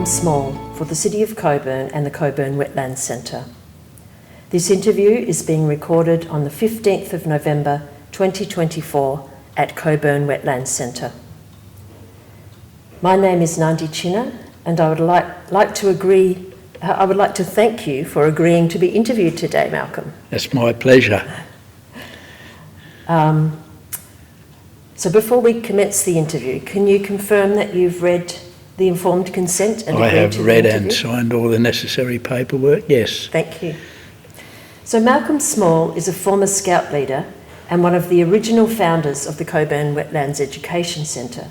Malcolm Small for the City of Cockburn and the Cockburn Wetlands Centre. This interview is being recorded on the 15th of November 2024 at Cockburn Wetlands Centre. My name is Nandi Chinna, and I would like to thank you for agreeing to be interviewed today, Malcolm. It's my pleasure. So before we commence the interview, can you confirm that you've read the informed consent and agreed to the interview? I have read and signed all the necessary paperwork, yes. Thank you. So Malcolm Small is a former Scout leader and one of the original founders of the Cockburn Wetlands Education Centre,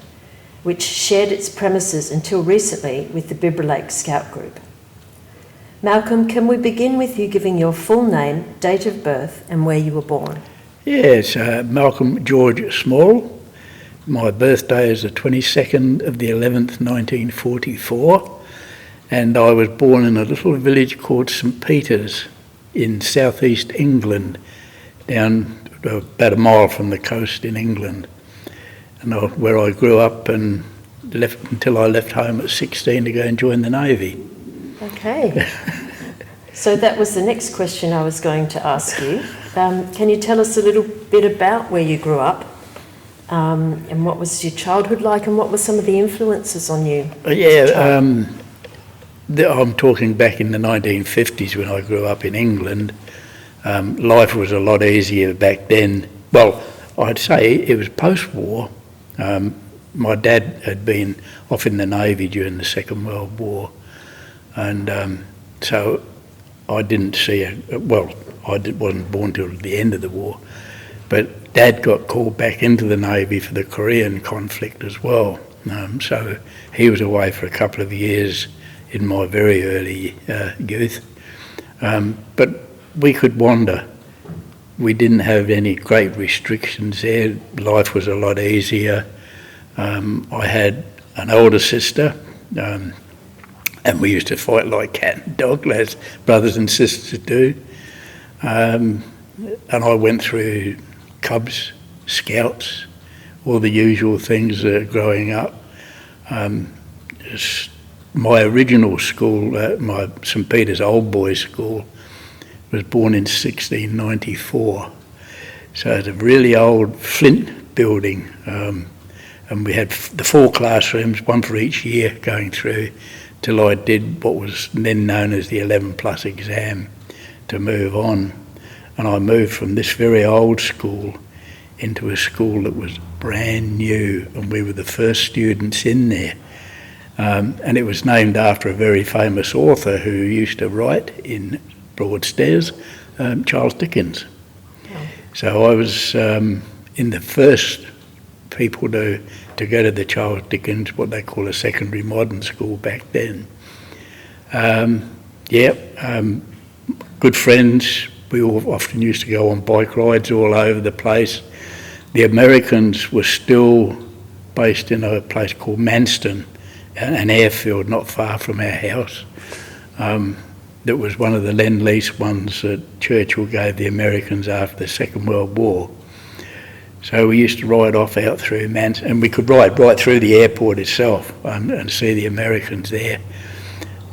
which shared its premises until recently with the Bibra Lake Scout group. Malcolm, can we begin with you giving your full name, date of birth and where you were born? Yes, Malcolm George Small. My birthday is the 22nd of the 11th, 1944, and I was born in a little village called St Peters in southeast England, down about a mile from the coast in England, and where I grew up and left until I left home at 16 to go and join the Navy. Okay. So that was the next question I was going to ask you. Can you tell us a little bit about where you grew up? And what was your childhood like, and what were some of the influences on you? I'm talking back in the 1950s when I grew up in England. Life was a lot easier back then. Well, I'd say it was post-war. My dad had been off in the Navy during the Second World War, and so I didn't see wasn't born till the end of the war, but Dad got called back into the Navy for the Korean conflict as well. So he was away for a couple of years in my very early youth. But we could wander. We didn't have any great restrictions there. Life was a lot easier. I had an older sister, and we used to fight like cat and dog, as brothers and sisters do. And I went through Cubs, Scouts, all the usual things growing up. My original school, my St Peter's Old Boys School, was born in 1694. So it's a really old flint building, and we had the 4 classrooms, one for each year going through, till I did what was then known as the 11 plus exam to move on. And I moved from this very old school into a school that was brand new, and we were the first students in there. And it was named after a very famous author who used to write in Broadstairs, Charles Dickens. Oh. So I was in the first people to go to the Charles Dickens, what they call a secondary modern school back then. Good friends. We all often used to go on bike rides all over the place. The Americans were still based in a place called Manston, an airfield not far from our house. That was one of the Lend-Lease ones that Churchill gave the Americans after the Second World War. So we used to ride off out through Manston, and we could ride right through the airport itself and see the Americans there,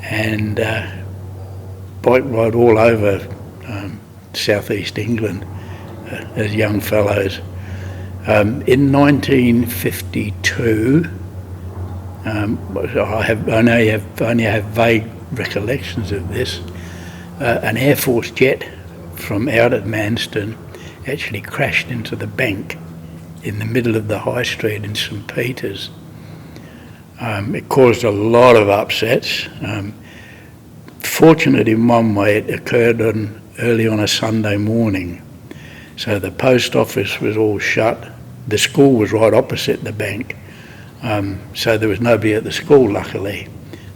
and bike ride all over southeast England as young fellows. In 1952, I only have vague recollections of this. An Air Force jet from out at Manston actually crashed into the bank in the middle of the high street in St Peters. It caused a lot of upsets. Fortunate in one way, it occurred early on a Sunday morning. So the post office was all shut. The school was right opposite the bank. So there was nobody at the school, luckily.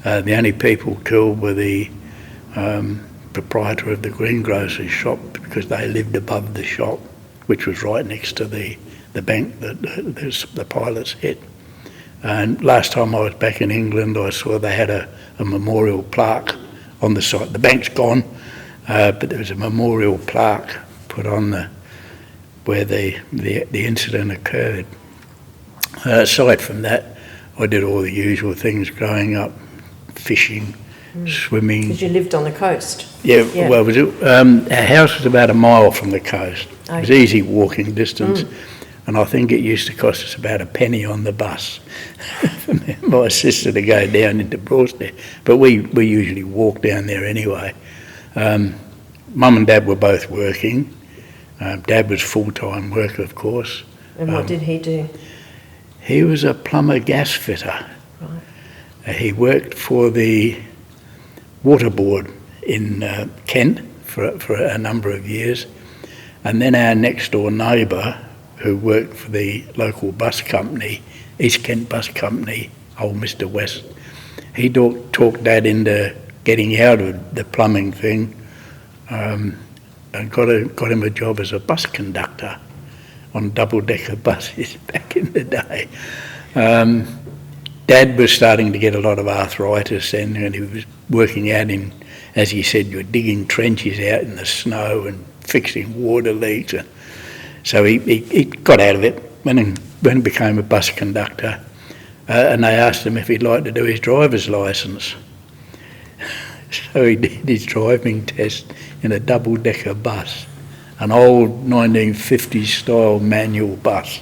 The only people killed were the proprietor of the greengrocer's shop, because they lived above the shop, which was right next to the bank that the pilots hit. And last time I was back in England, I saw they had a memorial plaque on the site. The bank's gone, but there was a memorial plaque put on where the incident occurred. Aside from that, I did all the usual things growing up. fishing, swimming. Because you lived on the coast. Yeah. Well, our house was about a mile from the coast. Okay. It was easy walking distance, and I think it used to cost us about a penny on the bus for my sister to go down into Broadstairs. But we usually walked down there anyway. Mum and Dad were both working. Dad was full-time worker, of course. And what did he do? He was a plumber gas fitter. Right. He worked for the water board in Kent for a number of years. And then our next door neighbour, who worked for the local bus company, East Kent Bus Company, old Mr West, he talked Dad into getting out of the plumbing thing, and got him a job as a bus conductor on double-decker buses back in the day. Dad was starting to get a lot of arthritis then, and he was working out in, as he said, you're digging trenches out in the snow and fixing water leaks. And so he got out of it, went and became a bus conductor, and they asked him if he'd like to do his driver's licence. So he did his driving test in a double-decker bus, an old 1950s style manual bus.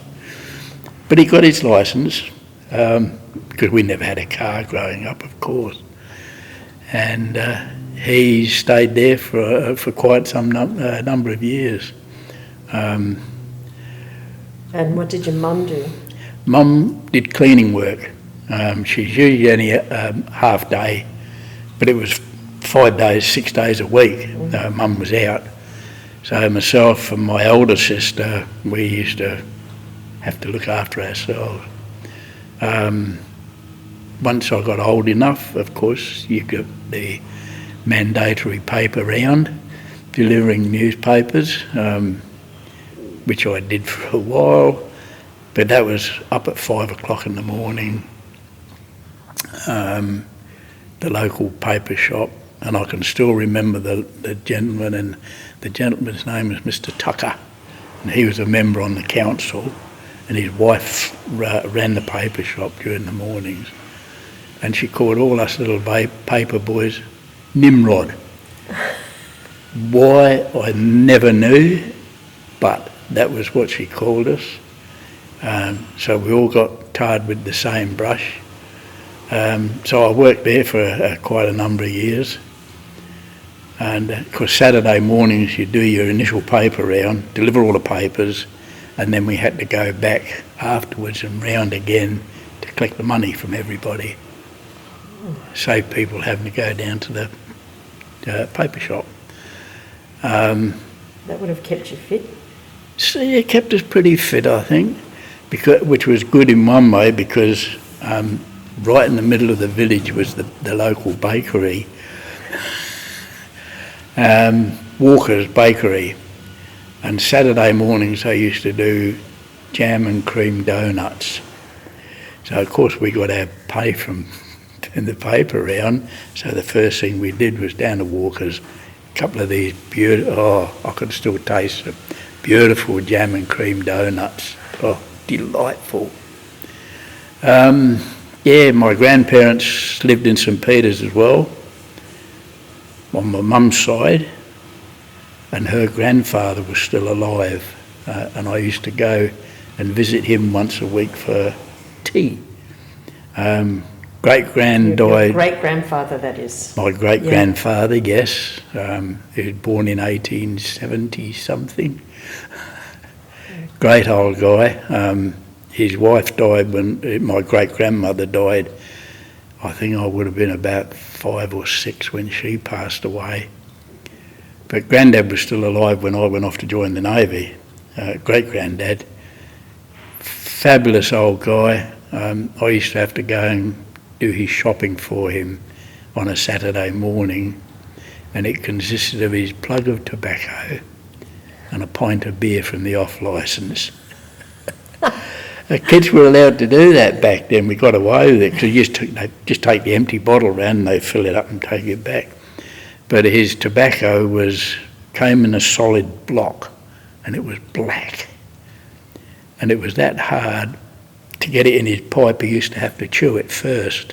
But he got his licence, because we never had a car growing up, of course. And he stayed there for quite some number of years. And what did your mum do? Mum did cleaning work. She's usually only a half day, but it was 5 days, 6 days a week. Mum was out. So myself and my older sister, we used to have to look after ourselves. Once I got old enough, of course, you got the mandatory paper round, delivering newspapers, which I did for a while, but that was up at 5 o'clock in the morning, the local paper shop, and I can still remember the gentleman, and the gentleman's name was Mr Tucker, and he was a member on the council, and his wife ran the paper shop during the mornings, and she called all us little paper boys Nimrod. Why, I never knew, but that was what she called us. So we all got tarred with the same brush. So I worked there for quite a number of years. And of course Saturday mornings you do your initial paper round, deliver all the papers, and then we had to go back afterwards and round again to collect the money from everybody. Save people having to go down to the paper shop. That would have kept you fit? So it kept us pretty fit, I think, which was good in one way, because right in the middle of the village was the local bakery, Walker's Bakery, and Saturday mornings they used to do jam and cream donuts. So of course we got our pay from the paper round, so the first thing we did was down to Walker's, a couple of these beautiful, I could still taste them, beautiful jam and cream donuts. Oh, delightful. Yeah, my grandparents lived in St Peters as well, on my mum's side, and her grandfather was still alive, and I used to go and visit him once a week for tea. Great-grand died... Your great-grandfather, that is. My great-grandfather, yes. He was born in 1870-something. Great old guy. His wife died when my great-grandmother died. I think I would have been about 5 or 6 when she passed away. But Grandad was still alive when I went off to join the Navy. Great-granddad. Fabulous old guy. I used to have to go and do his shopping for him on a Saturday morning, and it consisted of his plug of tobacco and a pint of beer from the off licence. The kids were allowed to do that back then. We got away with it because they just take the empty bottle round and they fill it up and take it back. But his tobacco came in a solid block, and it was black, and it was that hard to get it in his pipe. He used to have to chew it first.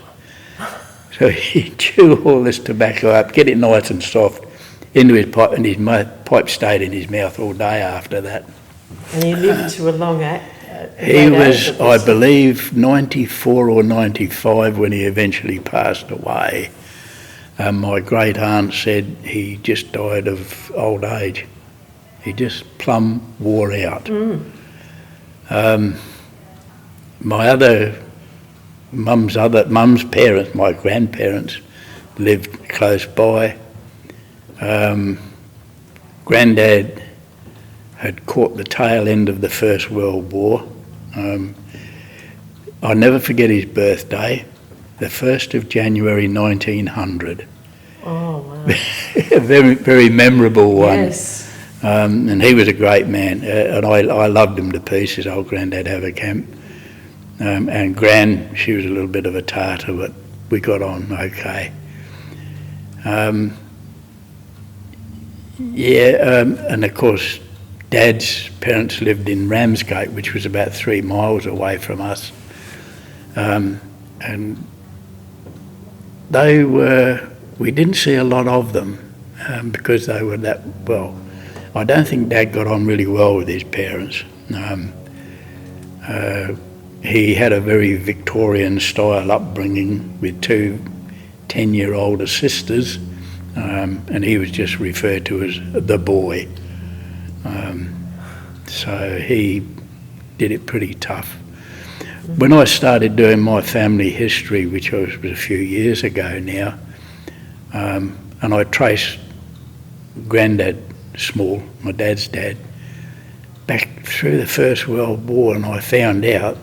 So he'd chew all this tobacco up, get it nice and soft into his pipe, and his pipe stayed in his mouth all day after that. And he lived to a long age. He was, I believe, 94 or 95 when he eventually passed away. My great aunt said he just died of old age. He just plumb wore out. My other mum's parents, my grandparents, lived close by. Grandad had caught the tail end of the First World War. I'll never forget his birthday, the 1st of January 1900. Oh, wow. A very, very memorable one. Yes. And he was a great man, and I loved him to pieces, old Grandad Haverkamp. And Gran, she was a little bit of a tartar, but we got on okay. And of course, Dad's parents lived in Ramsgate, which was about 3 miles away from us. And we didn't see a lot of them because they were that, well, I don't think Dad got on really well with his parents. He had a very Victorian style upbringing with 2 10-year-older sisters, and he was just referred to as the boy. So he did it pretty tough. When I started doing my family history, which was a few years ago now, and I traced Grandad Small, my dad's dad, back through the First World War, and I found out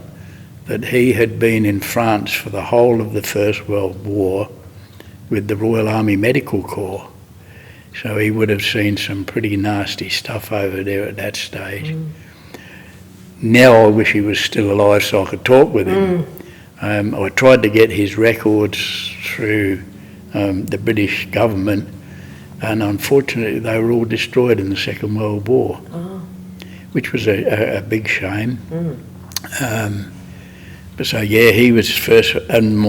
that he had been in France for the whole of the First World War with the Royal Army Medical Corps. So he would have seen some pretty nasty stuff over there at that stage. Now I wish he was still alive so I could talk with him. I tried to get his records through the British government, and unfortunately they were all destroyed in the Second World War, which was a big shame. But so yeah, he was first, and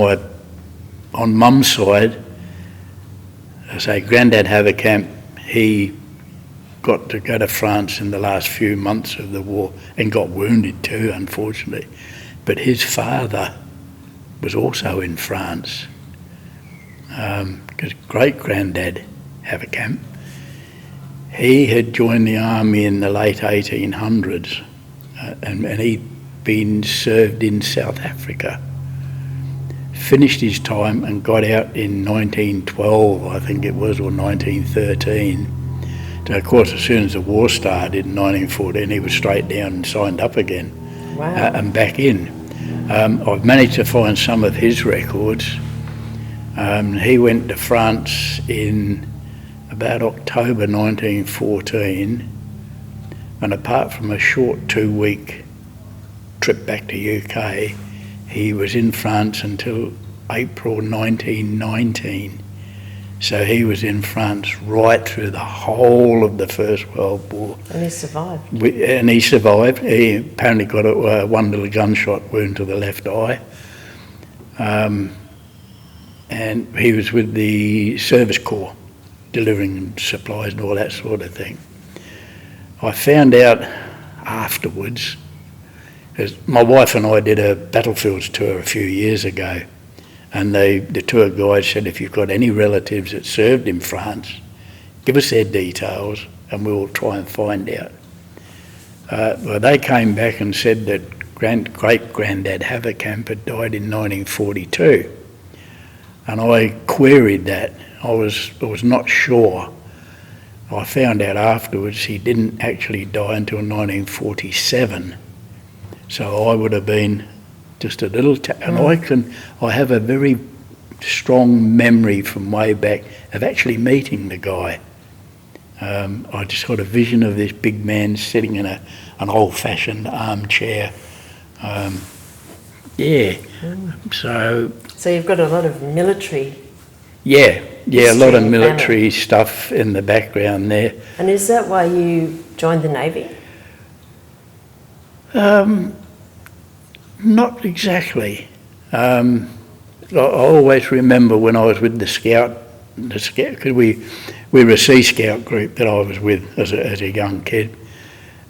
on Mum's side, I say Grandad Haverkamp, he got to go to France in the last few months of the war and got wounded too, unfortunately. But his father was also in France, because great-granddad Haverkamp, he had joined the army in the late 1800s, and he'd been served in South Africa. Finished his time and got out in 1912, I think it was, or 1913. So of course, as soon as the war started in 1914, he was straight down and signed up again. Wow. And back in. I've managed to find some of his records. He went to France in about October 1914, and apart from a short 2-week trip back to UK, he was in France until April 1919. So he was in France right through the whole of the First World War. And he survived. And he survived. He apparently got one little gunshot wound to the left eye. And he was with the Service Corps, delivering supplies and all that sort of thing. I found out afterwards, as my wife and I did a battlefields tour a few years ago, and the tour guide said, if you've got any relatives that served in France, give us their details and we'll try and find out. Well, they came back and said that great-granddad Haverkamp had died in 1942. And I queried that. I was not sure. I found out afterwards he didn't actually die until 1947. So I would have been just a little, and I have a very strong memory from way back of actually meeting the guy. I just got a vision of this big man sitting in an old-fashioned armchair. So you've got a lot of military. Yeah, a lot of military stuff in the background there. And is that why you joined the Navy? Not exactly. You I always remember when I was with the Scout, because we were a Sea Scout group that I was with as a young kid,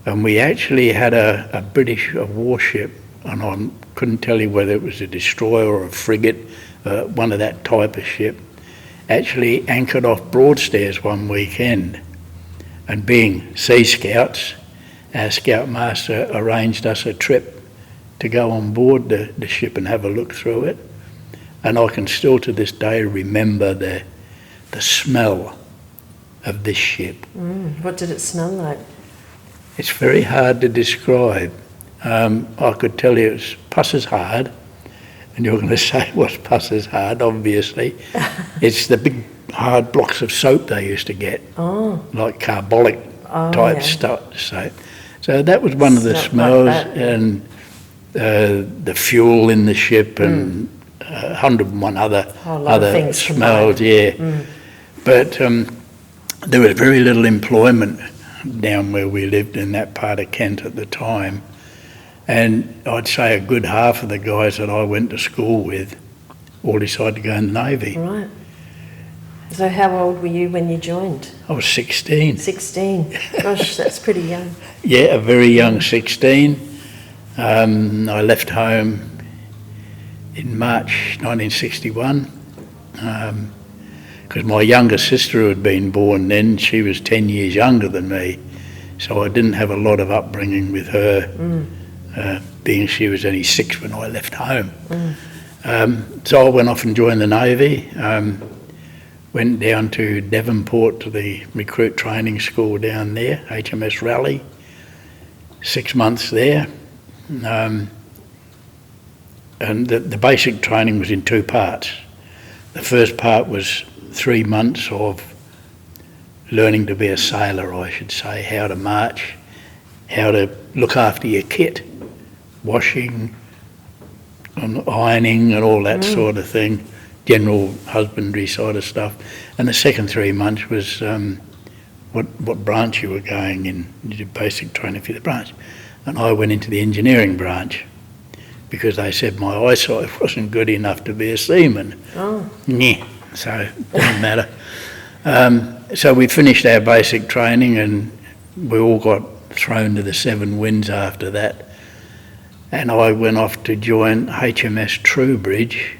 and we actually had a British warship, and I couldn't tell you whether it was a destroyer or a frigate, one of that type of ship, actually anchored off Broadstairs one weekend. And being Sea Scouts, our Scoutmaster arranged us a trip to go on board the ship and have a look through it. And I can still to this day remember the smell of this ship. What did it smell like? It's very hard to describe. I could tell you it's Pusser's hard, and you're going to say what's Pusser's hard, obviously. It's the big hard blocks of soap they used to get, like carbolic type stuff. So that was one of the smells, like and the fuel in the ship, and 101 other smells, But there was very little employment down where we lived in that part of Kent at the time. And I'd say a good half of the guys that I went to school with all decided to go in the Navy. Right. So how old were you when you joined? I was 16. 16. Gosh, that's pretty young. Yeah, a very young 16. I left home in March 1961 because my younger sister who had been born then, she was 10 years younger than me, so I didn't have a lot of upbringing with her, being she was only 6 when I left home. So I went off and joined the Navy, went down to Devonport to the recruit training school down there, HMS Raleigh, 6 months there. And the basic training was in 2 parts. The first part was 3 months of learning to be a sailor, I should say, how to march, how to look after your kit, washing and ironing and all that sort of thing, general husbandry sort of stuff. And the second 3 months was what branch you were going in. You did basic training for the branch. And I went into the engineering branch because they said my eyesight wasn't good enough to be a seaman. Yeah, so it didn't matter. So we finished our basic training and we all got thrown to the 7 winds after that. And I went off to join HMS Truebridge,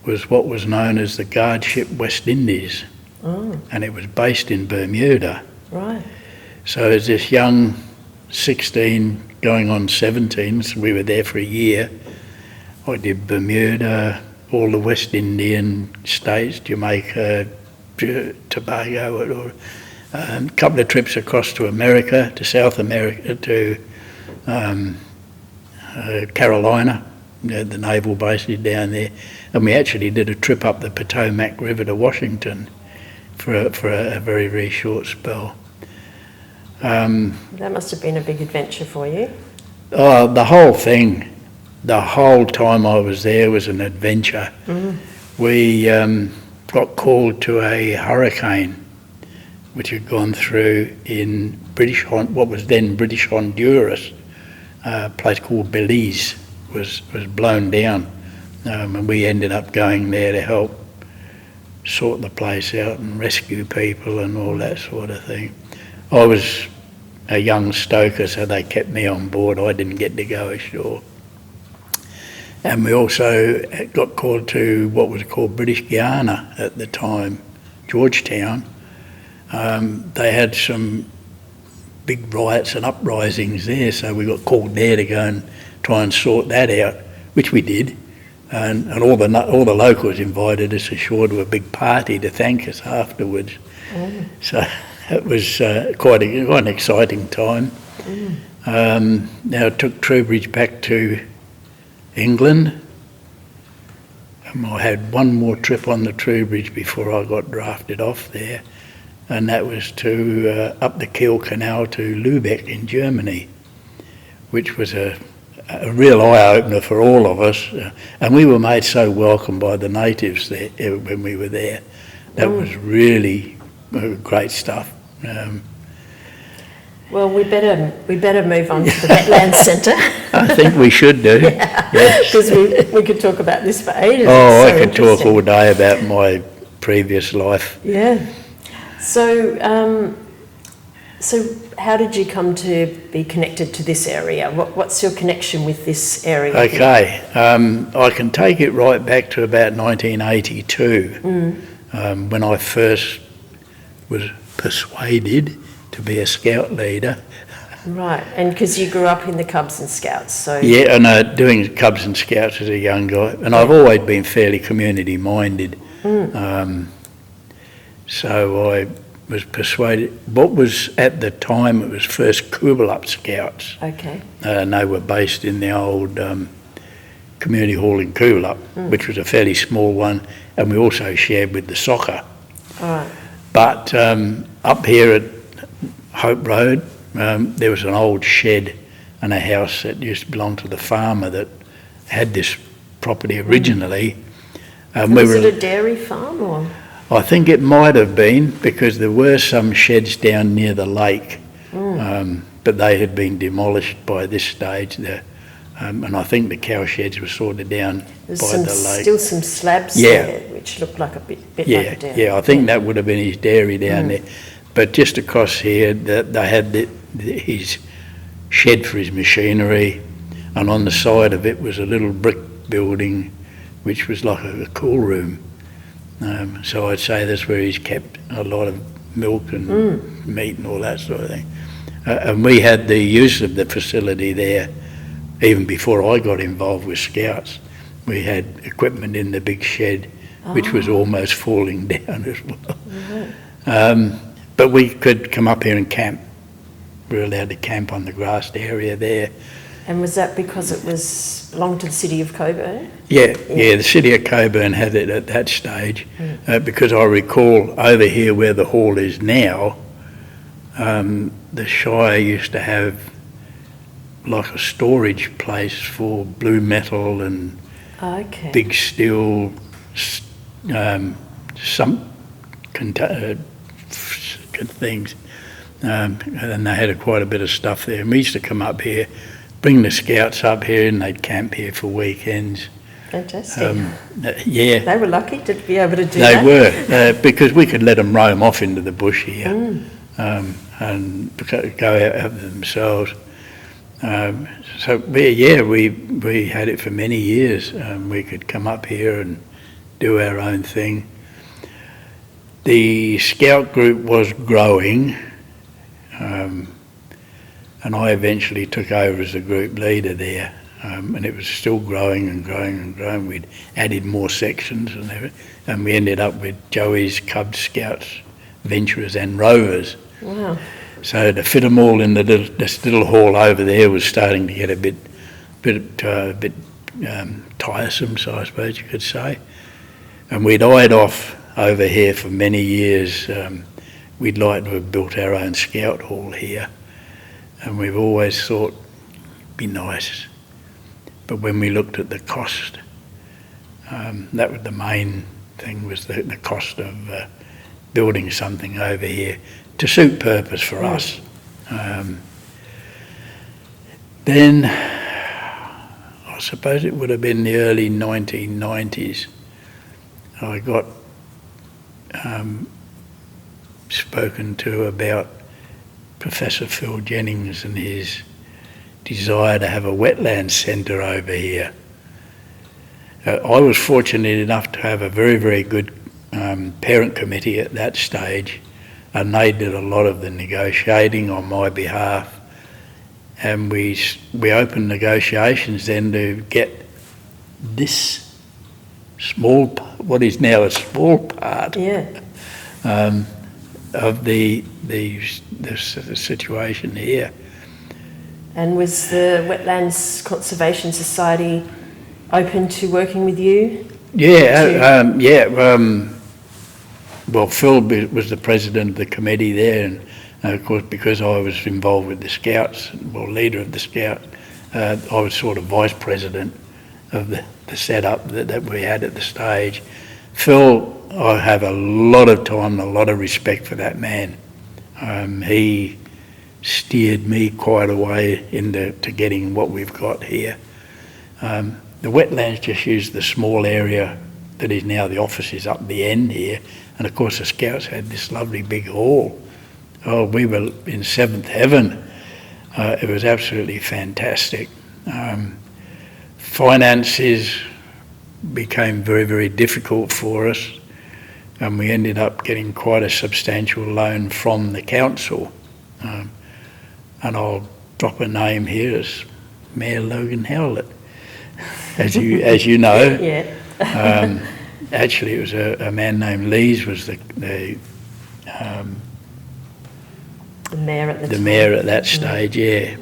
was what was known as the guard ship West Indies. And it was based in Bermuda. Right. So as this young 16 going on 17, so we were there for a year. I did Bermuda, all the West Indian states, Jamaica, Tobago, a couple of trips across to America, to South America, to Carolina, the naval bases down there. And we actually did a trip up the Potomac River to Washington for a very, very short spell. That must have been a big adventure for you. The whole thing, the whole time I was there was an adventure. We got called to a hurricane which had gone through in what was then British Honduras. A place called Belize was blown down, and we ended up going there to help sort the place out and rescue people and all that sort of thing. I was a young stoker, so they kept me on board. I didn't get to go ashore. And we also got called to what was called British Guiana at the time, Georgetown. They had some big riots and uprisings there, so we got called there to go and try and sort that out, which we did. And all the locals invited us ashore to a big party to thank us afterwards. So it was quite an exciting time. Now it took Truebridge back to England. I had one more trip on the Truebridge before I got drafted off there, and that was to up the Kiel Canal to Lübeck in Germany, which was a real eye-opener for all of us. And we were made so welcome by the natives there when we were there. That was really great stuff. Well, we better move on to the Wetlands Centre. I think we should do. Yes. Because we could talk about this for ages. Oh, It's I so could talk interesting. all day about my previous life. Yeah. So how did you come to be connected to this area? What's your connection with this area? Okay, I can take it right back to about 1982, when I first was persuaded to be a scout leader. Right, and because you grew up in the Cubs and Scouts, so... Yeah, and doing Cubs and Scouts as a young guy, and I've always been fairly community minded. So I was persuaded. What was at the time, it was first Bibra Scouts. Okay. And they were based in the old community hall in Bibra, which was a fairly small one, and we also shared with the soccer. All right. But up here at Hope Road, there was an old shed and a house that used to belong to the farmer that had this property originally. Was it a dairy farm or...? I think it might have been, because there were some sheds down near the lake, but they had been demolished by this stage. And I think the cow sheds were sort of down There's by the lake. Still some slabs there, which looked like a bit like a dairy. Yeah, I think that would have been his dairy down there. But just across here, they had his shed for his machinery, and on the side of it was a little brick building, which was like a cool room. So I'd say that's where he's kept a lot of milk and meat and all that sort of thing. And we had the use of the facility there even before I got involved with Scouts. We had equipment in the big shed, which was almost falling down as well. But we could come up here and camp. We were allowed to camp on the grassed area there. And was that because it belonged to the city of Cockburn? Yeah, the city of Cockburn had it at that stage, because I recall over here where the hall is now, the Shire used to have like a storage place for blue metal and big steel, some things, and they had quite a bit of stuff there. And we used to come up here, bring the Scouts up here, and they'd camp here for weekends. Fantastic. Yeah. They were lucky to be able to do that. They were, because we could let them roam off into the bush here and go out themselves. So we had it for many years. We could come up here and do our own thing. The Scout group was growing, and I eventually took over as the group leader there, and it was still growing and growing and growing. We'd added more sections and everything, and we ended up with Joey's Cubs, Scouts, Venturers and Rovers. Wow. So to fit them all in this little hall over there was starting to get a bit tiresome, so I suppose you could say. And we'd eyed off over here for many years. We'd like to have built our own Scout hall here, and we've always thought it'd be nice. But when we looked at the cost, that was the main thing, was the cost of building something over here to suit purpose for us. Then I suppose it would have been the early 1990s. I got spoken to about Professor Phil Jennings and his desire to have a wetlands centre over here. I was fortunate enough to have a very, very good parent committee at that stage, and they did a lot of the negotiating on my behalf. And we opened negotiations then to get this small, what is now a small part of the situation here. And was the Wetlands Conservation Society open to working with you? Well, Phil was the president of the committee there, and of course, because I was involved with the Scouts, well, leader of the Scouts, I was sort of vice president of the setup that we had at the stage. Phil, I have a lot of time and a lot of respect for that man. He steered me quite a way into getting what we've got here. The wetlands just used the small area that is now the offices up the end here, and of course the Scouts had this lovely big hall. Oh, we were in seventh heaven. It was absolutely fantastic. Finances became very, very difficult for us, and we ended up getting quite a substantial loan from the council. And I'll drop a name here as Mayor Logan Howlett, as you know. Yeah. Actually, it was a man named Lees was the mayor at the time. mayor at that stage, yeah.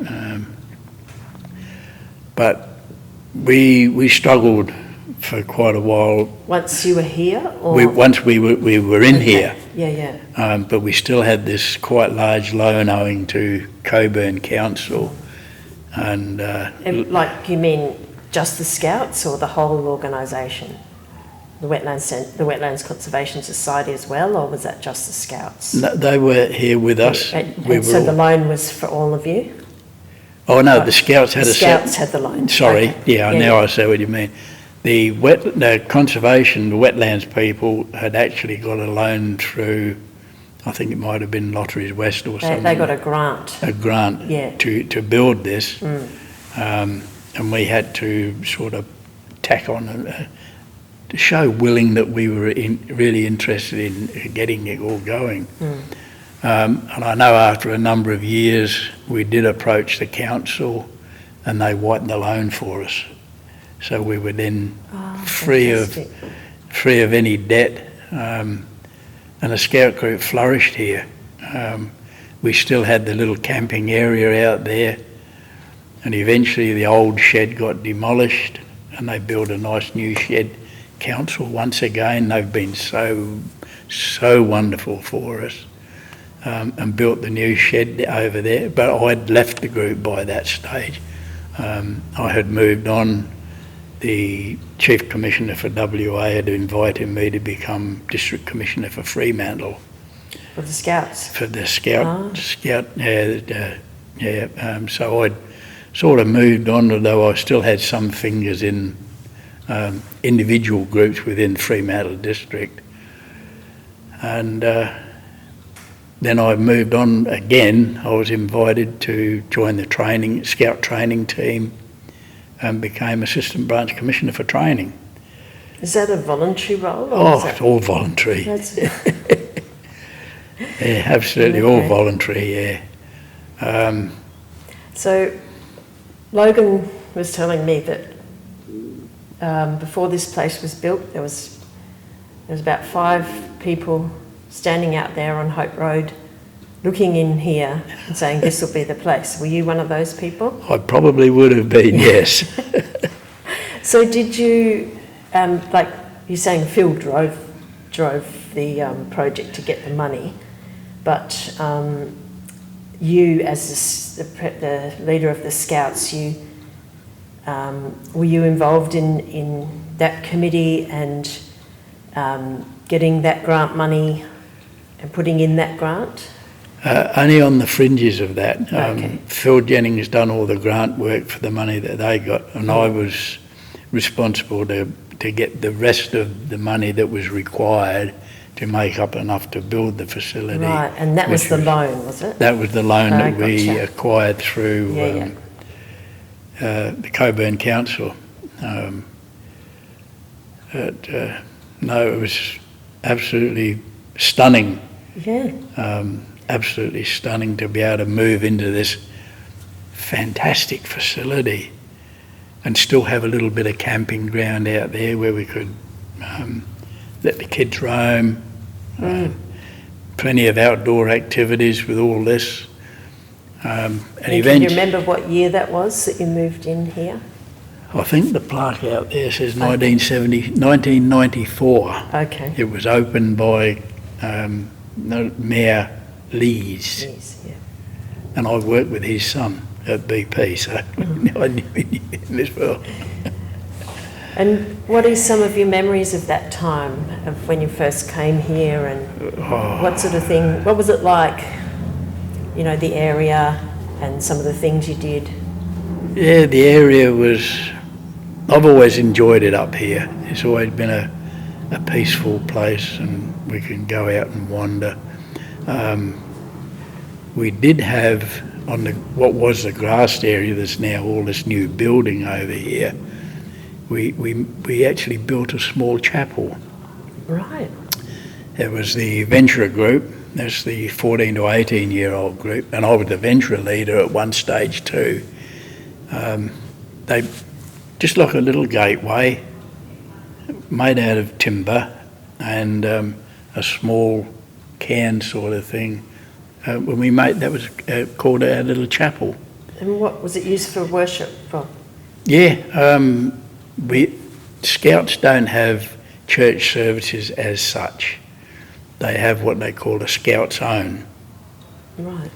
But we struggled for quite a while. Once you were here, or Once we were in here. Yeah. But we still had this quite large loan owing to Cockburn Council, and Like, you mean just the Scouts or the whole organisation? The Wetlands Conservation Society as well, or was that just the Scouts? no, they were here with us. And We were so the all- loan was for all of you? Oh no, the Scouts had The Scouts had the loan. Sorry, Okay. yeah, now I see what you mean. The conservation, the wetlands people had actually got a loan through, I think it might have been Lotteries West or something. They got a grant. A grant Yeah. to build this, and we had to sort of tack on to show willing that we were really interested in getting it all going. And I know after a number of years we did approach the council and they wiped the loan for us. So we were then Fantastic. free of any debt, and the Scout group flourished here. We still had the little camping area out there, and eventually the old shed got demolished and they built a nice new shed. Council, once again, they've been so wonderful for us, and built the new shed over there. But I'd left the group by that stage. I had moved on. The Chief Commissioner for WA had invited me to become District Commissioner for Fremantle. For the Scouts? For the Scout, so I'd sort of moved on, although I still had some fingers in individual groups within Fremantle District. And then I moved on again. I was invited to join the Scout training team and became Assistant Branch Commissioner for Training. Is that a voluntary role? It's all voluntary. That's Yeah, absolutely all voluntary, yeah. So Logan was telling me that before this place was built, there was about 5 people standing out there on Hope Road, looking in here and saying, "This will be the place." Were you one of those people? I probably would have been, yes. So did you, like you're saying, Phil drove the project to get the money, but you, as the leader of the Scouts, were you involved in that committee and getting that grant money and putting in that grant? Only on the fringes of that. Okay. Phil Jennings done all the grant work for the money that they got, and I was responsible to get the rest of the money that was required to make up enough to build the facility. Right, and that was the loan, was it? That was the loan that we gotcha. acquired through Yeah, the Cockburn Council. No, it was absolutely stunning. Yeah. Absolutely stunning to be able to move into this fantastic facility and still have a little bit of camping ground out there where we could let the kids roam. Plenty of outdoor activities with all this. And Can you remember what year that was that you moved in here? I think the plaque out there says 1994. Okay. It was opened by Mayor Lees, Yes, yeah. and I worked with his son at BP, so I knew him as well. And what are some of your memories of that time, of when you first came here, and what sort of thing, what was it like you know, the area and some of the things you did? Yeah, the area was, I've always enjoyed it up here. It's always been a peaceful place, and we can go out and wander. We did have on what was the grassed area, there's now all this new building over here. We actually built a small chapel. Right. It was the Venturer group, that's the 14 to 18 year old group, and I was the Venturer leader at one stage too. They just like a little gateway made out of timber and a small can sort of thing. When we made that was called our little chapel. And what was it used for worship for? Yeah, we Scouts don't have church services as such. They have what they call a Scout's own. Right.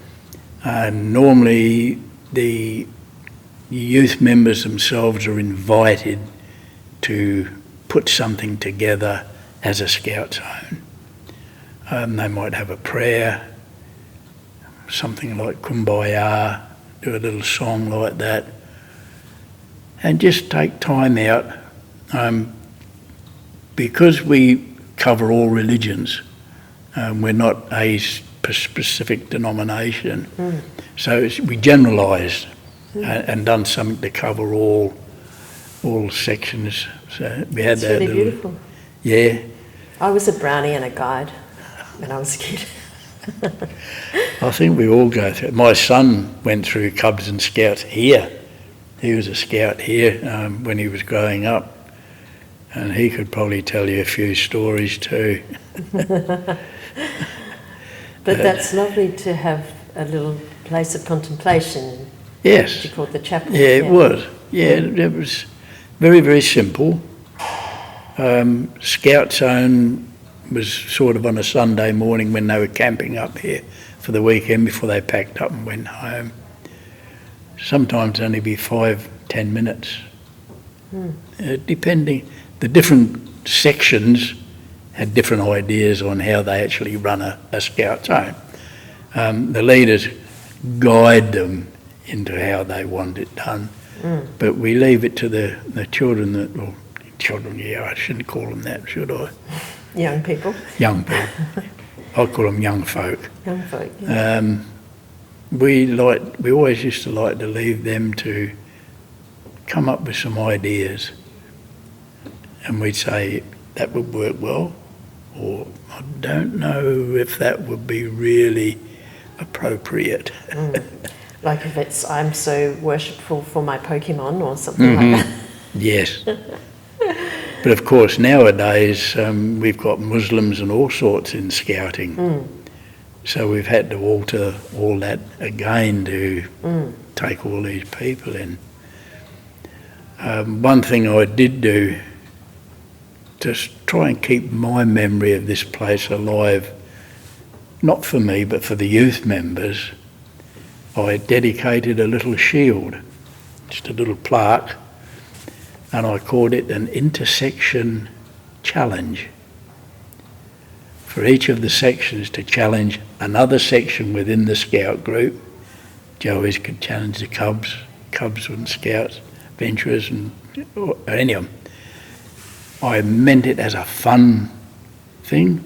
Normally the youth members themselves are invited to put something together as a Scout's own. They might have a prayer, something like Kumbaya, do a little song like that, and just take time out. Because we cover all religions, we're not a specific denomination, so we generalised and done something to cover all sections. So we had that. It's really beautiful. Yeah. I was a brownie and a guide when I was a kid. I think we all go through it. My son went through Cubs and Scouts here. He was a Scout here when he was growing up, and he could probably tell you a few stories too. But that's lovely to have a little place of contemplation. Yes. You called the chapel. Yeah, it was. Yeah, it was very, very simple. Scout's Own was sort of on a Sunday morning when they were camping up here for the weekend before they packed up and went home. Sometimes only be 5-10 minutes, depending. The different sections had different ideas on how they actually run a Scout's Own. The leaders guide them into how they want it done, but we leave it to the children I shouldn't call them that, should I? Young people. Young people. I call them young folk. Young folk, yeah. We always used to like to leave them to come up with some ideas, and we'd say that would work well, or I don't know if that would be really appropriate. Like if it's I'm so worshipful for my Pokemon or something like that. Yes. But of course nowadays we've got Muslims and all sorts in scouting. So we've had to alter all that again to take all these people in. One thing I did do to try and keep my memory of this place alive, not for me but for the youth members, I dedicated a little shield, just a little plaque, and I called it an intersection challenge. For each of the sections to challenge another section within the Scout group. Joeys could challenge the Cubs and Scouts, Venturers and any of them. I meant it as a fun thing.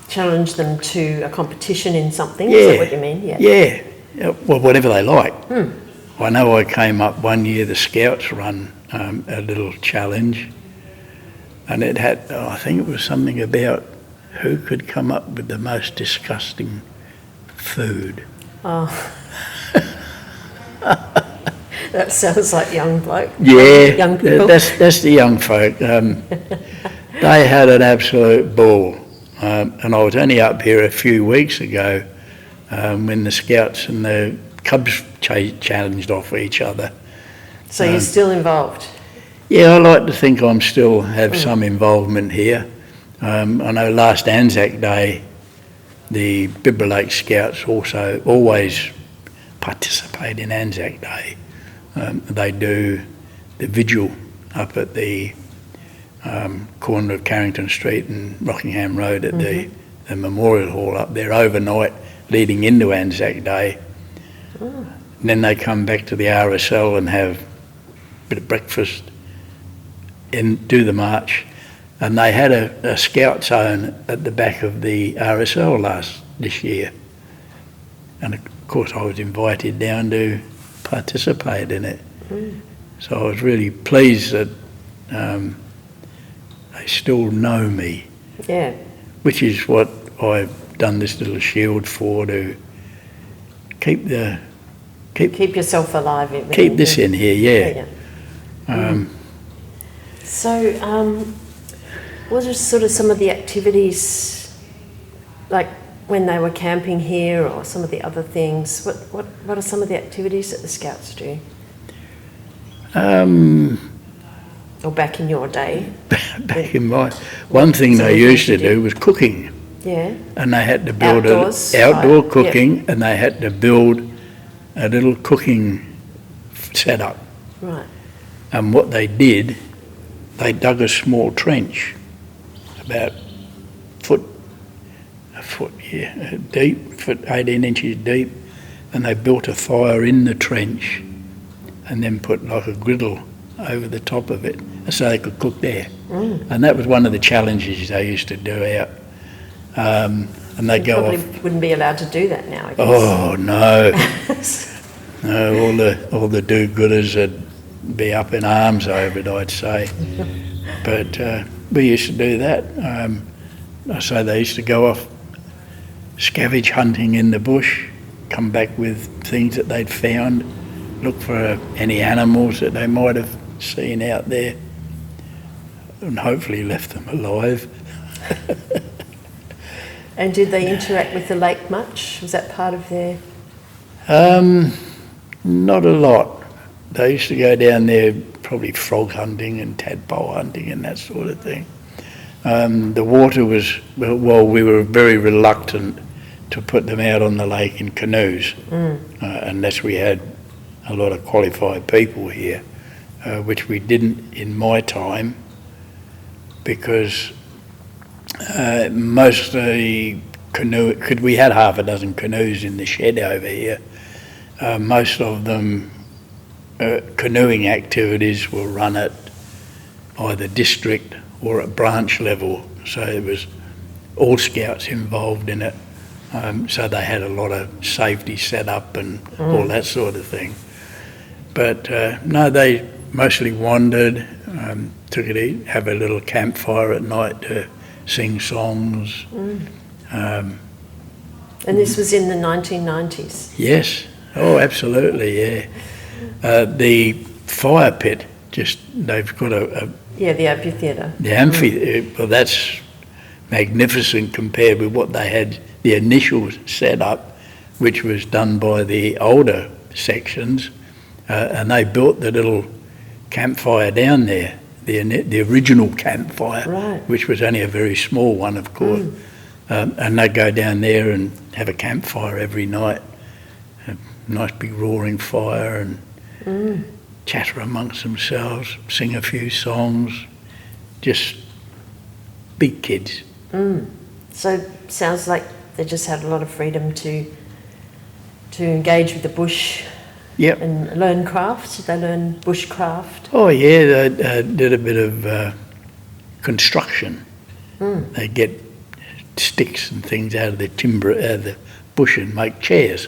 Challenge them to a competition in something, is that what you mean? Yeah. Well, whatever they like. I know I came up one year, the Scouts run a little challenge, and it had, I think it was something about who could come up with the most disgusting food. Oh. That sounds like young bloke. Yeah, young people. That's the young folk. They had an absolute ball. And I was only up here a few weeks ago when the Scouts and the Cubs challenged off each other. So you're still involved? Yeah, I like to think I'm still have some involvement here. I know last Anzac Day, the Bibra Lake Scouts also always participate in Anzac Day. They do the vigil up at the corner of Carrington Street and Rockingham Road at the Memorial Hall up there overnight, leading into Anzac Day. And then they come back to the RSL and have a bit of breakfast and do the march. And they had a scout zone at the back of the RSL this year. And of course I was invited down to participate in it. So I was really pleased that they still know me. Yeah. Which is what I've done this little shield for, to keep yourself alive. Keep this in here, yeah. So, what are sort of some of the activities, like when they were camping here, or some of the other things? What are some of the activities that the Scouts do? Or back in your day? Back in my... One thing they used to do was cooking. Yeah. And they had to build outdoor cooking, yep. And they had to build a little cooking setup. Right. And what they did, they dug a small trench, about a foot deep, 18 inches deep, and they built a fire in the trench and then put like a griddle over the top of it so they could cook there. And that was one of the challenges they used to do out. And they You go probably off. wouldn't be allowed to do that now, I guess. Oh no, no! All the do-gooders would be up in arms over it, I'd say. But we used to do that. So they used to go off scavenge hunting in the bush, come back with things that they'd found, look for any animals that they might have seen out there, and hopefully left them alive. And did they interact with the lake much? Was that part of their... Not a lot. They used to go down there probably frog hunting and tadpole hunting and that sort of thing. The water was... Well, we were very reluctant to put them out on the lake in canoes, unless we had a lot of qualified people here, which we didn't in my time, because most of the we had half a dozen canoes in the shed over here. Most of them, canoeing activities were run at either district or at branch level, so there was all Scouts involved in it. So they had a lot of safety set up and all that sort of thing. But no, they mostly wandered, took it easy, have a little campfire at night to sing songs. And this was in the 1990s? Yes, oh absolutely, yeah. The fire pit, they've got yeah, the amphitheatre. The amphitheatre, well that's magnificent compared with what they had, the initial setup, which was done by the older sections, and they built the little campfire down there, the original campfire, right. Which was only a very small one, of course. And they'd go down there and have a campfire every night, a nice big roaring fire, and chatter amongst themselves, sing a few songs, just big kids. So sounds like they just had a lot of freedom to engage with the bush. Yep. And learn crafts. Did they learn bushcraft? Oh yeah, they did a bit of construction. They get sticks and things out of the timber, out of the bush, and make chairs,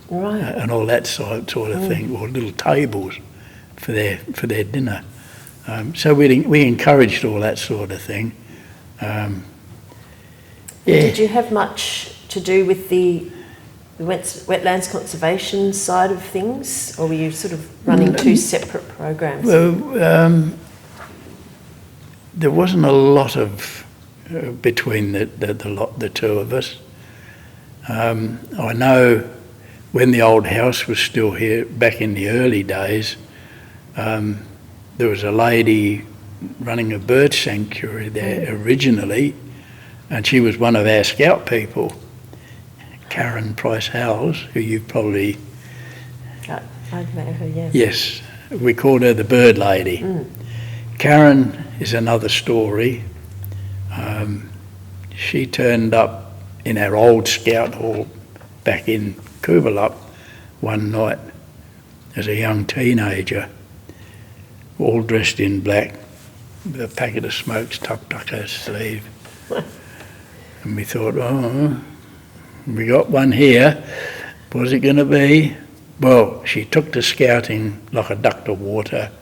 right, and all that sort of thing, or little tables for their dinner. So we encouraged all that sort of thing. Yeah. Did you have much to do with the wetlands conservation side of things, or were you sort of running two separate programs? Well, there wasn't a lot of between the two of us. I know when the old house was still here, back in the early days, there was a lady running a bird sanctuary there originally, and she was one of our Scout people, Karen Price-Howells, who you've probably... I've met her, yeah. Yes, we called her the Bird Lady. Karen is another story. She turned up in our old Scout hall back in Bibra one night as a young teenager, all dressed in black, with a packet of smokes tucked up her sleeve. And we thought, oh, we got one here. What's it going to be? Well, she took to scouting like a duck to water,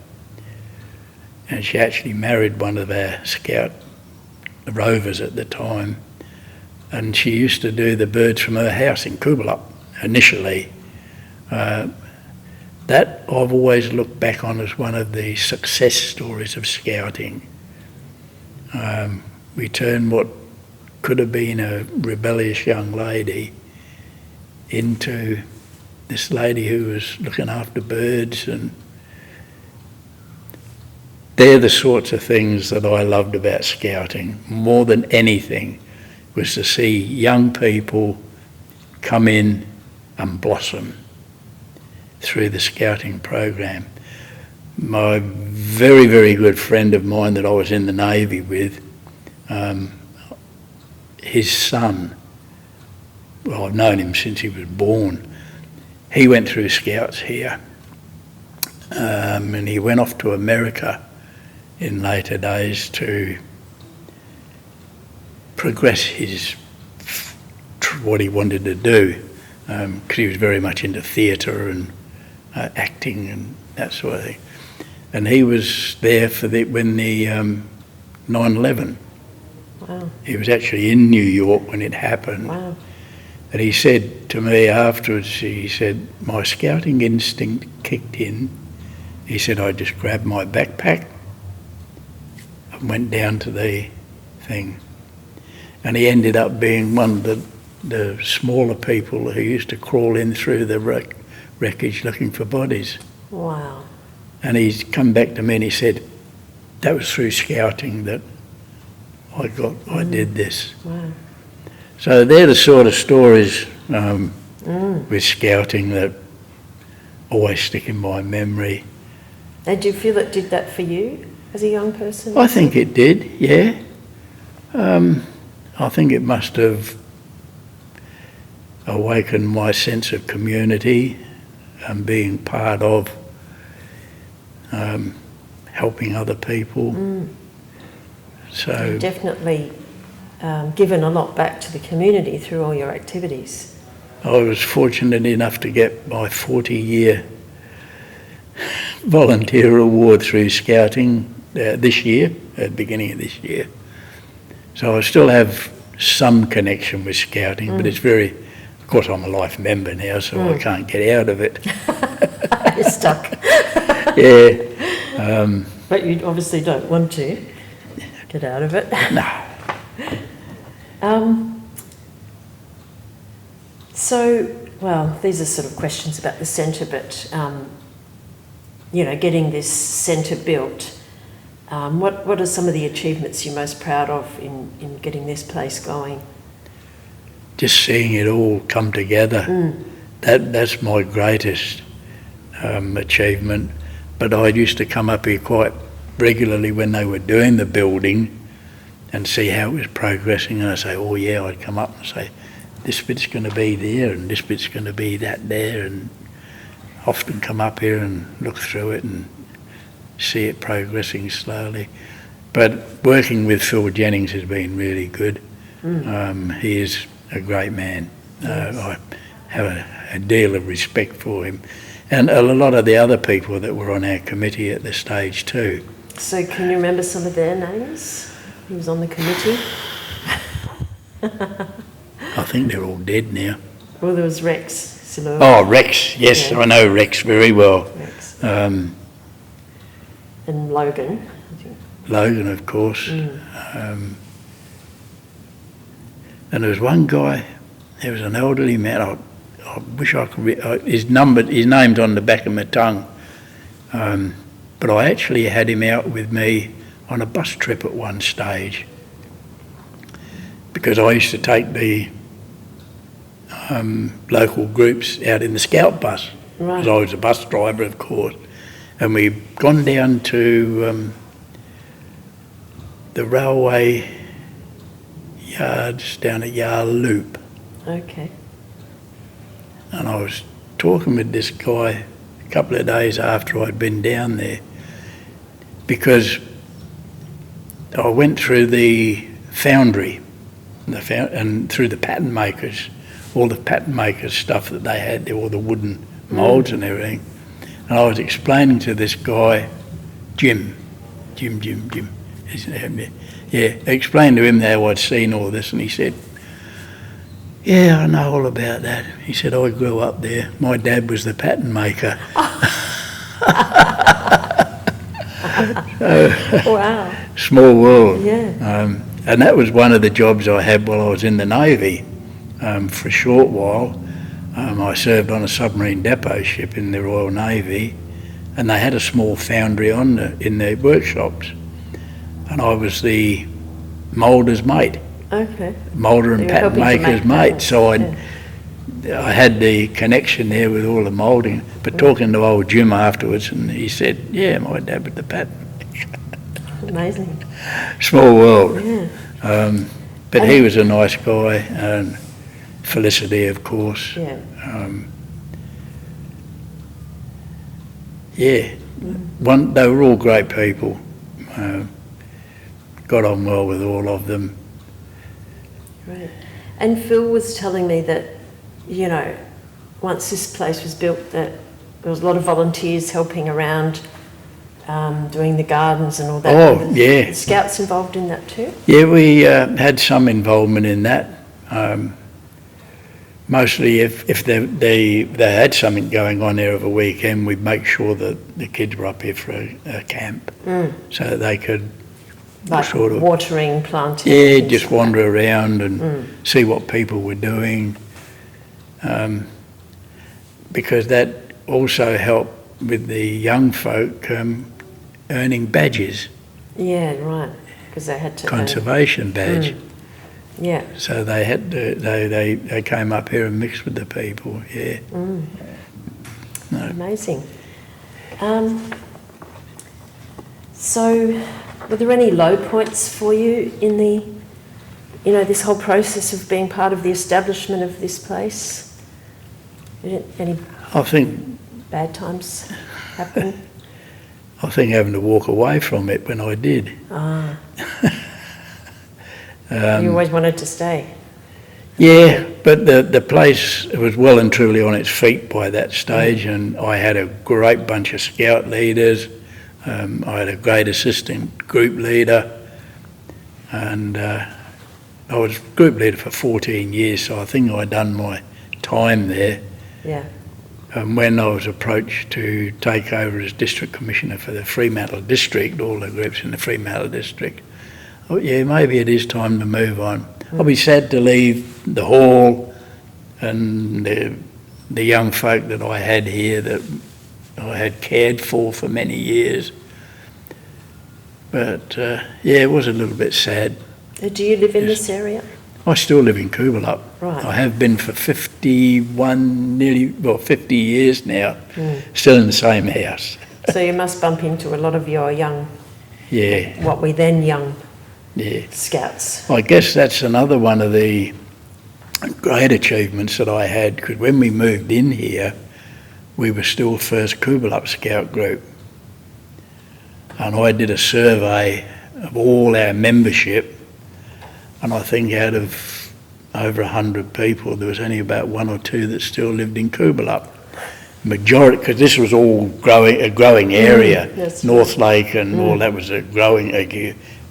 and she actually married one of our scout rovers at the time, and she used to do the birds from her house in Bibra initially. That I've always looked back on as one of the success stories of scouting. We turned what could have been a rebellious young lady into this lady who was looking after birds, and they're the sorts of things that I loved about scouting more than anything, was to see young people come in and blossom through the scouting program. My very, very good friend of mine that I was in the Navy with, his son, well, I've known him since he was born, he went through Scouts here, and he went off to America in later days to progress what he wanted to do, because he was very much into theatre and acting and that sort of thing. And he was there for when the 9/11. Wow. He was actually in New York when it happened. Wow. And he said to me afterwards, he said, my scouting instinct kicked in. He said, I just grabbed my backpack and went down to the thing. And he ended up being one of the smaller people who used to crawl in through the wreckage looking for bodies. Wow. And he's come back to me and he said, that was through scouting that I did this. Wow. So they're the sort of stories with scouting that always stick in my memory. And do you feel it did that for you as a young person? I think it did, yeah. I think it must have awakened my sense of community and being part of helping other people. So You've definitely given a lot back to the community through all your activities. I was fortunate enough to get my 40-year volunteer award through scouting this year, at the beginning of this year. So I still have some connection with scouting, but it's very, of course I'm a life member now, so I can't get out of it. You're stuck. Yeah. But you obviously don't want to get out of it. No. So, well, these are sort of questions about the centre, but, getting this centre built, what are some of the achievements you're most proud of in getting this place going? Just seeing it all come together. That's my greatest achievement. But I used to come up here quite regularly when they were doing the building and see how it was progressing, and I'd say, oh yeah, I'd come up and say, this bit's going to be there and this bit's going to be that there, and often come up here and look through it and see it progressing slowly. But working with Phil Jennings has been really good. He is a great man. Yes. I have a deal of respect for him, and a lot of the other people that were on our committee at the stage too. So can you remember some of their names? Who was on the committee? I think they're all dead now. Well, there was Rex Silur. Oh, Rex, yes, Yeah. I know Rex very well. Rex. Um, And Logan, I think. Logan, of course. And there was one guy, there was an elderly man, I wish I could, his name's on the back of my tongue, but I actually had him out with me on a bus trip at one stage, because I used to take the local groups out in the scout bus, because I was a bus driver, of course, and we'd gone down to the railway yards down at Yar Loop. Okay. And I was talking with this guy a couple of days after I'd been down there, because I went through the foundry and through the pattern makers, all the pattern makers stuff that they had, all the wooden moulds and everything. And I was explaining to this guy, Jim, explained to him how I'd seen all this, and he said, yeah, I know all about that. He said, I grew up there. My dad was the pattern maker. Wow. Small world. Yeah. And that was one of the jobs I had while I was in the Navy. For a short while, I served on a submarine depot ship in the Royal Navy, and they had a small foundry in their workshops. And I was the moulder's mate. Okay. Moulder and pattern maker's mate. Patterns. So I had the connection there with all the moulding. But talking to old Jim afterwards, and he said, yeah, my dad was the pattern. Amazing. Small world. Yeah. But he was a nice guy, and Felicity, of course. Yeah. They were all great people. Got on well with all of them. Right. And Phil was telling me that, you know, once this place was built, that there was a lot of volunteers helping around, doing the gardens and all that. Oh, yeah. The Scouts involved in that too? Yeah, we had some involvement in that. Mostly if they had something going on there of a weekend, we'd make sure that the kids were up here for a camp, so that they could sort of watering, planting. Yeah, just wander around and see what people were doing, because that also helped with the young folk earning badges. Yeah, right, because they had to conservation badge. Yeah. So they had to, they came up here and mixed with the people. Yeah. No. Amazing. So, were there any low points for you in this whole process of being part of the establishment of this place? Any I think bad times happen? I think having to walk away from it when I did. You always wanted to stay. Yeah, but the place was well and truly on its feet by that stage, and I had a great bunch of scout leaders. I had a great assistant group leader, and I was group leader for 14 years, so I think I'd done my time there. Yeah. And when I was approached to take over as district commissioner for the Fremantle district, all the groups in the Fremantle district, I thought, yeah, maybe it is time to move on. I'll be sad to leave the hall and the young folk that I had here that I had cared for many years. But yeah, it was a little bit sad. Do you live in this area? I still live in Coolbellup. Right. I have been for 50 years now, still in the same house. So you must bump into a lot of your young, Yeah. what we then young Yeah. Scouts. I guess that's another one of the great achievements that I had, because when we moved in here, we were still first Coolbellup Scout group. And I did a survey of all our membership, and I think out of over 100 people, there was only about one or two that still lived in Coolbellup. Majority, because this was all a growing area, North Lake and all that was a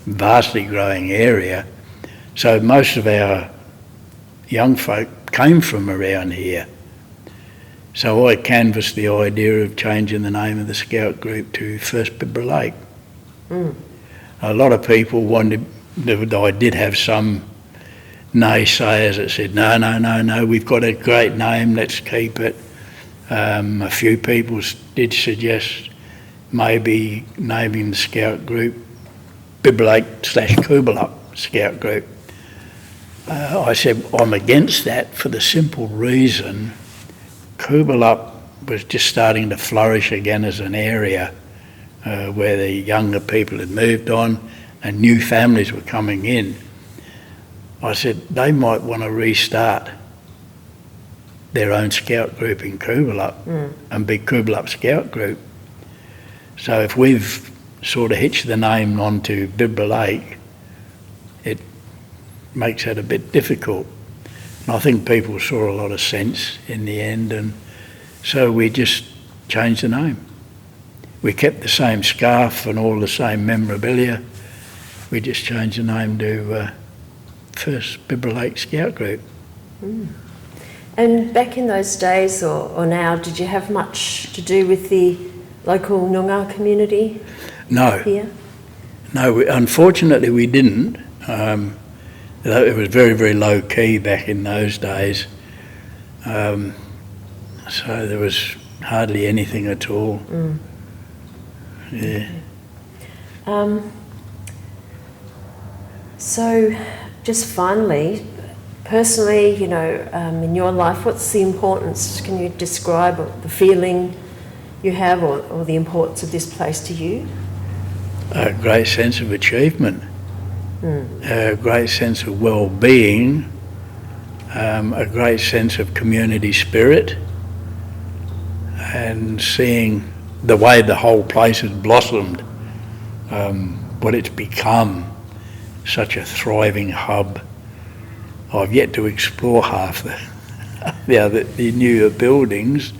vastly growing area. So most of our young folk came from around here. So I canvassed the idea of changing the name of the scout group to First Bibra Lake. A lot of people wanted, I did have some naysayers that said, no, we've got a great name, let's keep it. A few people did suggest maybe naming the scout group Bibra Lake /Coolbellup Scout Group. I said I'm against that for the simple reason Coolbellup was just starting to flourish again as an area where the younger people had moved on and new families were coming in. I said they might want to restart their own scout group in Coolbellup, and Big Coolbellup Scout Group. So if we've sort of hitched the name onto Bibra Lake, it makes it a bit difficult. And I think people saw a lot of sense in the end, and so we just changed the name. We kept the same scarf and all the same memorabilia. We just changed the name to First Bibra Lake Scout Group. And back in those days, or now, did you have much to do with the local Noongar community here? No, unfortunately we didn't. It was very, very low key back in those days. So there was hardly anything at all. Yeah. So just finally, personally, you know, in your life, what's the importance? Can you describe the feeling you have or the importance of this place to you? A great sense of achievement, a great sense of well-being, a great sense of community spirit, and seeing the way the whole place has blossomed, what it's become, such a thriving hub. I've yet to explore half the newer buildings,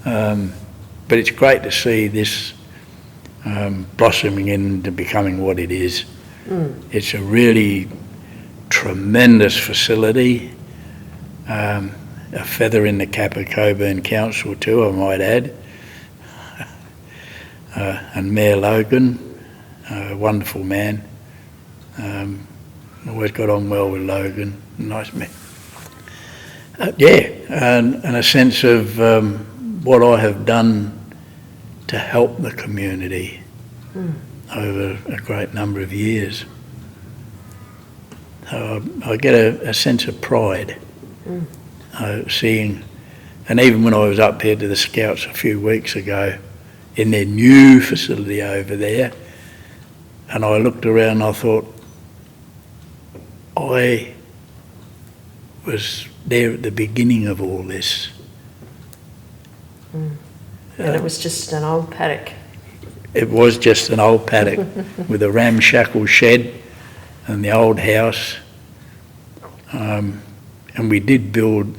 but it's great to see this blossoming into becoming what it is. It's a really tremendous facility, a feather in the cap of Cockburn Council too, I might add, and Mayor Logan, a wonderful man. Always got on well with Logan, nice man. And a sense of what I have done to help the community over a great number of years. So I get a sense of pride seeing, and even when I was up here to the Scouts a few weeks ago in their new facility over there, and I looked around and I thought, I was there at the beginning of all this. And it was just an old paddock. It was just an old paddock with a ramshackle shed and the old house. And we did build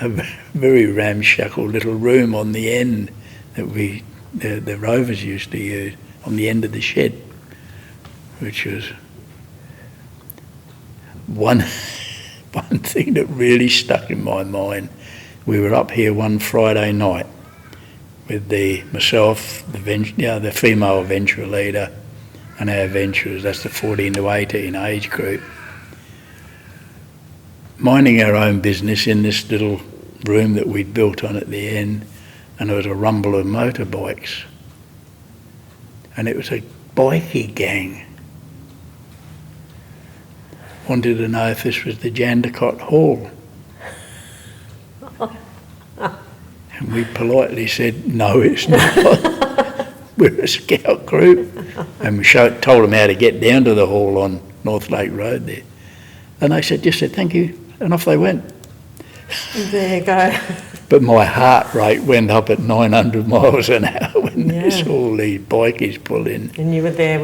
a very ramshackle little room on the end that the rovers used to use, on the end of the shed, which was one thing that really stuck in my mind. We were up here one Friday night with myself, the female venturer leader, and our venturers. That's the 14 to 18 age group, minding our own business in this little room that we'd built on at the end, and there was a rumble of motorbikes, and it was a bikie gang. Wanted to know if this was the Jandakot Hall. And we politely said, no, it's not. We're a scout group. And we told them how to get down to the hall on North Lake Road there. And they just said, thank you, and off they went. There you go. But my heart rate went up at 900 miles an hour when all these bikies pulled in. And you were there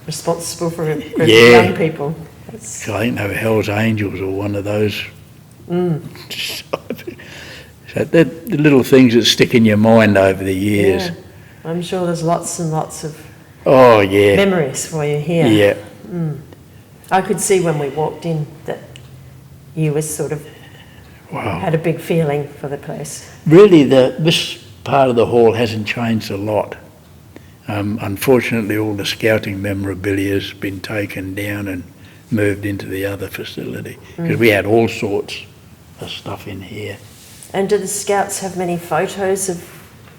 responsible for a group of young people. So I think they were Hell's Angels or one of those. So the little things that stick in your mind over the years. Yeah. I'm sure there's lots and lots of memories for you here. Yeah. I could see when we walked in that you were sort of had a big feeling for the place. Really, this part of the hall hasn't changed a lot. Unfortunately, all the scouting memorabilia has been taken down and moved into the other facility, because we had all sorts of stuff in here. And do the Scouts have many photos of,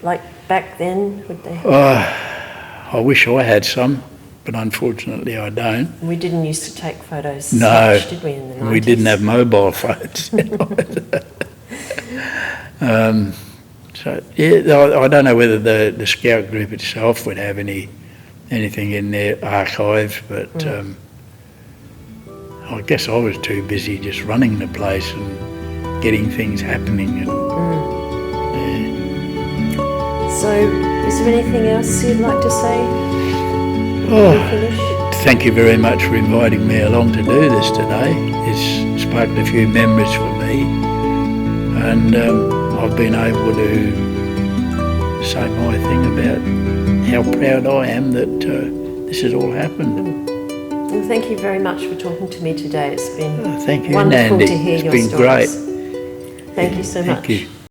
like, back then? Would they? I wish I had some, but unfortunately I don't. We didn't used to take photos much, did we, in the 90s? We didn't have mobile phones. I don't know whether the Scout group itself would have anything in their archives, but I guess I was too busy just running the place and getting things happening. And, So, is there anything else you'd like to say? Oh, Finish? thank you very much for inviting me along to do this today. It's sparked a few memories for me, and I've been able to say my thing about how proud I am that this has all happened. Well, thank you very much for talking to me today. It's been Thank you, wonderful Nandi. to hear It's your been stories. great. Thank you so much. Thank you.